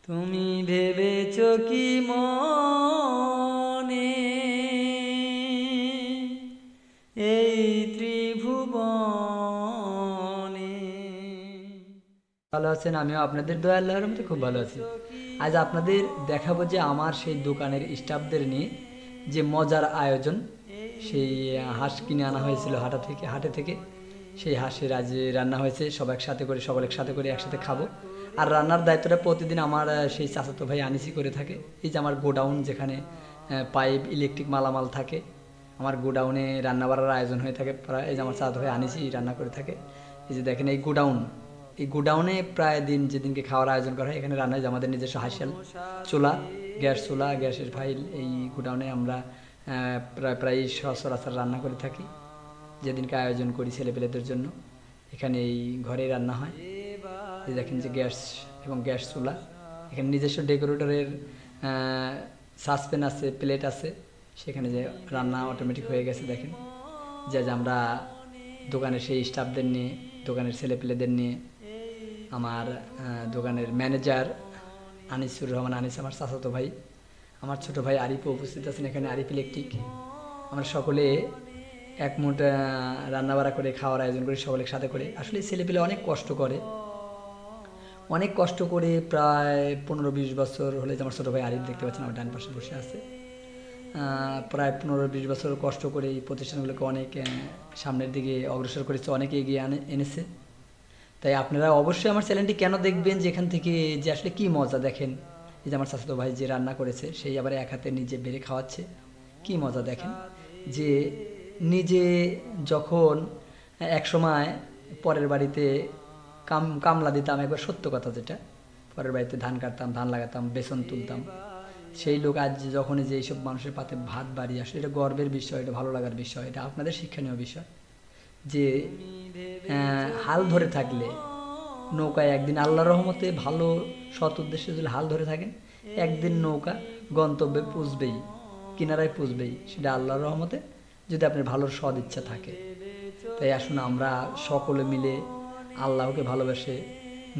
তুমি ভেবেছ কি মনে এই ত্রিভুবনে। ভালো আছেন? আমিও আপনাদের দয়া আল্লাহর রহমতে খুব ভালো আছি। আজ আপনাদের দেখাবো যে আমার সেই দোকানের স্টাফদের নিয়ে যে মজার আয়োজন। সেই হাঁস কিনে আনা হয়েছিল হাটে থেকে সেই হাঁসের আজ রান্না হয়েছে, সব একসাথে করে সকল একসাথে করে একসাথে খাবো। আর রান্নার দায়িত্বটা প্রতিদিন আমার সেই চাচাতো ভাই আনিসি করে থাকে। এই যে আমার গোডাউন, যেখানে পাইপ ইলেকট্রিক মালামাল থাকে, আমার গোডাউনে রান্না বাড়ার আয়োজন হয়ে থাকে প্রায়। এই যে আমার চাচাতো ভাই আনিসি রান্না করে থাকে। এই যে দেখেন এই গোডাউন, এই গোডাউনে প্রায় দিন যেদিনকে খাওয়ার আয়োজন করা হয় এখানে রান্না হয়। আমাদের নিজস্ব হাঁসিয়াল চুলা, গ্যাস চুলা, গ্যাসের ফাইল, এই গোডাউনে আমরা প্রায় সচরাচর রান্না করে থাকি। যেদিনকে আয়োজন করি ছেলেপেলেদের জন্য এখানে এই ঘরে রান্না হয়। এই দেখেন যে গ্যাস এবং গ্যাস চুলা, এখানে নিজস্ব ডেকোরেটরের সাসপেন আছে, প্লেট আছে, সেখানে যে রান্না অটোমেটিক হয়ে গেছে। দেখেন যে আমরা দোকানের সেই স্টাফদের নিয়ে, দোকানের ছেলেপেলেদের নিয়ে, আমার দোকানের ম্যানেজার আনিসুর রহমান আনিস, আমার চাচাতো ভাই, আমার ছোট ভাই আরিফও উপস্থিত আছেন এখানে, আরিফ ইলেকট্রিক। আমরা সকলে একমুঠ রান্নাবাড়া করে খাওয়ার আয়োজন করি সকলের সাথে করে। আসলে ছেলেপেলে অনেক কষ্ট করে, অনেক কষ্ট করে প্রায় 15-20 বছর হলে, যে আমার ছোটো ভাই আরিফ দেখতে পাচ্ছেন আমার ডান পাশে বসে আছে, প্রায় 15-20 বছর কষ্ট করে এই প্রতিষ্ঠানগুলোকে অনেক সামনের দিকে অগ্রসর করেছে, অনেকে এগিয়ে এনেছে। তাই আপনারা অবশ্যই আমার চ্যানেলটি কেন দেখবেন, যে এখান থেকে যে আসলে কী মজা দেখেন। এই যে আমার চাচাতো ভাই যে রান্না করেছে, সেই আবার এক হাতে নিজে বেড়ে খাওয়াচ্ছে, কী মজা দেখেন। যে নিজে যখন এক সময় পরের বাড়িতে কামলা দিতাম, একবার সত্য কথা যেটা, পরের বাড়িতে ধান কাটতাম, ধান লাগাতাম, বেসন তুলতাম, সেই লোক আজ যখন যে এইসব মানুষের পাতে ভাত বাড়ি আসলে এটা গর্বের বিষয়, এটা ভালো লাগার বিষয়, এটা আপনাদের শিক্ষণীয় বিষয়। যে হাল ধরে থাকলে নৌকায় একদিন আল্লাহর রহমতে ভালো সৎ উদ্দেশ্যে যদি হাল ধরে থাকেন, একদিন নৌকা গন্তব্যে পুষবেই, কিনারায় পুষবেই, সেটা আল্লাহর রহমতে, যদি আপনার ভালোর সদ ইচ্ছা থাকে। তাই আসুন আমরা সকলে মিলে আল্লাহকে ভালোবেসে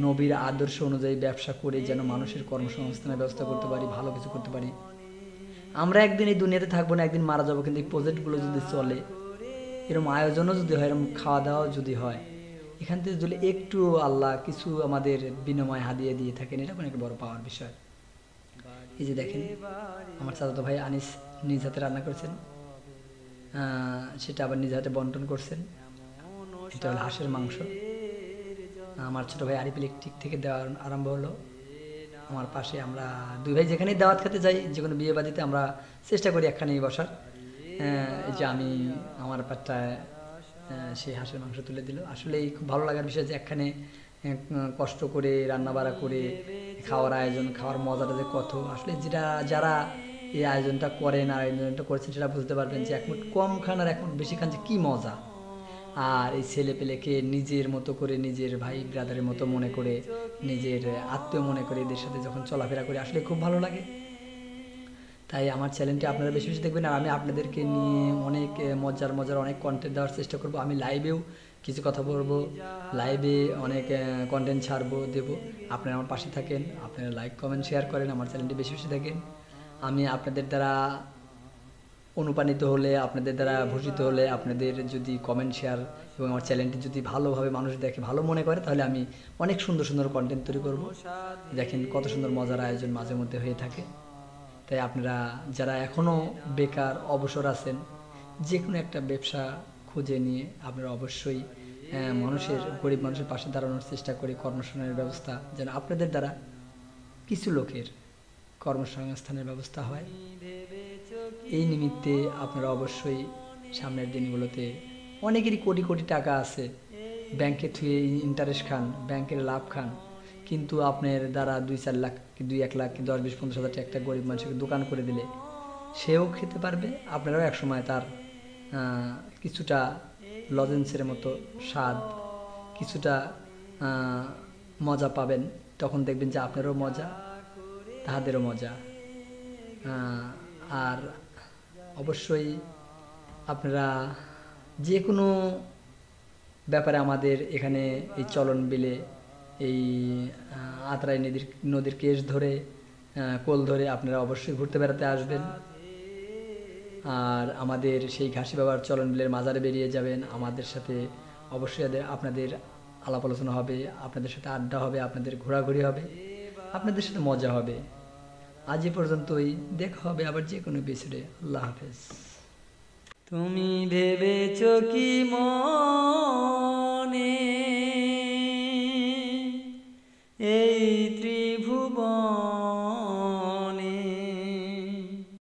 নবীর আদর্শ অনুযায়ী ব্যবসা করে যেন মানুষের কর্মসংস্থানের ব্যবস্থা করতে পারি, ভালো কিছু করতে পারি। আমরা একদিন এই দুনিয়াতে থাকবো না, একদিন মারা যাবো, কিন্তু এই প্রজেক্টগুলো যদি চলে, এরকম আয়োজনও যদি হয়, এরকম খাওয়া দাওয়া যদি হয়, এখান থেকে যদি একটু আল্লাহ কিছু আমাদের বিনিময় হাদিয়ে দিয়ে থাকেন, এটা অনেক বড় পাওয়ার বিষয়। এই যে দেখেন আমার চাচাতো ভাই আনিস নিজ হাতে রান্না করেছেন, সেটা আবার নিজ হাতে বন্টন করছেন। এটা হলো হাঁসের মাংস। আমার ছোটো ভাই আরিফ ইলেকট্রিক থেকে দেওয়া আরম্ভ হলো। আমার পাশে আমরা দুই ভাই যেখানেই দাওয়াত খেতে যাই, যে কোনো বিয়ে বাড়িতে আমরা চেষ্টা করি একখানেই বসার। এই যে আমি আমার পাটটায় সেই হাঁসের মাংস তুলে দিল। আসলেই খুব ভালো লাগার বিষয় যে একখানে কষ্ট করে রান্নাবাড়া করে খাওয়ার আয়োজন, খাওয়ার মজাটা যে কত, আসলে যেটা যারা এই আয়োজনটা করেন আর আয়োজনটা করেছেন সেটা বুঝতে পারবেন যে একমুঠ কম খান আর একমুঠ বেশি খান যে কী মজা। আর এই ছেলে পেলেকে নিজের মতো করে, নিজের ভাই ব্রাদারের মতো মনে করে, নিজের আত্মীয় মনে করে এদের সাথে যখন চলাফেরা করে আসলে খুব ভালো লাগে। তাই আমার চ্যানেলটি আপনারা বেশি বেশি দেখবেন, আর আমি আপনাদেরকে নিয়ে অনেক মজার মজার অনেক কন্টেন্ট দেওয়ার চেষ্টা করব। আমি লাইভেও কিছু কথা বলবো, লাইভে অনেক কন্টেন্ট ছাড়বো, দেবো। আপনারা আমার পাশে থাকেন, আপনারা লাইক কমেন্ট শেয়ার করেন, আমার চ্যানেলটি বেশি বেশি দেখেন। আমি আপনাদের দ্বারা অনুপ্রাণিত হলে, আপনাদের দ্বারা ভূষিত হলে, আপনাদের যদি কমেন্ট শেয়ার এবং আমার চ্যানেলটি যদি ভালোভাবে মানুষ দেখে, ভালো মনে করে, তাহলে আমি অনেক সুন্দর সুন্দর কন্টেন্ট তৈরি করব। দেখেন কত সুন্দর মজার আয়োজন মাঝে মধ্যে হয়ে থাকে। তাই আপনারা যারা এখনও বেকার অবসর আছেন, যে কোনো একটা ব্যবসা খুঁজে নিয়ে আপনারা অবশ্যই মানুষের, গরিব মানুষের পাশে দাঁড়ানোর চেষ্টা করে কর্মসংস্থানের ব্যবস্থা যেন আপনাদের দ্বারা কিছু লোকের কর্মসংস্থানের ব্যবস্থা হয়, এই নিমিত্তে আপনারা অবশ্যই সামনের দিনগুলোতে, অনেকেরই কোটি কোটি টাকা আছে, ব্যাংকে থুয়ে ইন্টারেস্ট খান, ব্যাংকের লাভ খান, কিন্তু আপনার দ্বারা 2-4 লাখ কি 2-1 লাখ কি 10-20-50 হাজার একটা গরিব মানুষকে দোকান করে দিলে সেও খেতে পারবে, আপনারাও একসময় তার কিছুটা লজেন্সের মতো স্বাদ, কিছুটা মজা পাবেন। তখন দেখবেন যে আপনারও মজা, তাহাদেরও মজা। আর অবশ্যই আপনারা যে কোনো ব্যাপারে আমাদের এখানে এই চলন বিলে এই আত্রাই নদীর কেশ ধরে কোল ধরে আপনারা অবশ্যই ঘুরতে বেড়াতে আসবেন। আর আমাদের সেই ঘাসি বাবার চলন বিলের মাজারে বেরিয়ে যাবেন। আমাদের সাথে অবশ্যই আপনাদের আলাপ আলোচনা হবে, আপনাদের সাথে আড্ডা হবে, আপনাদের ঘোরাঘুরি হবে, আপনাদের সাথে মজা হবে। আজ এ পর্যন্তই, দেখা হবে আবার যে কোনো এপিসোডে। আল্লাহ হাফেজ। তুমি ভেবেছো কি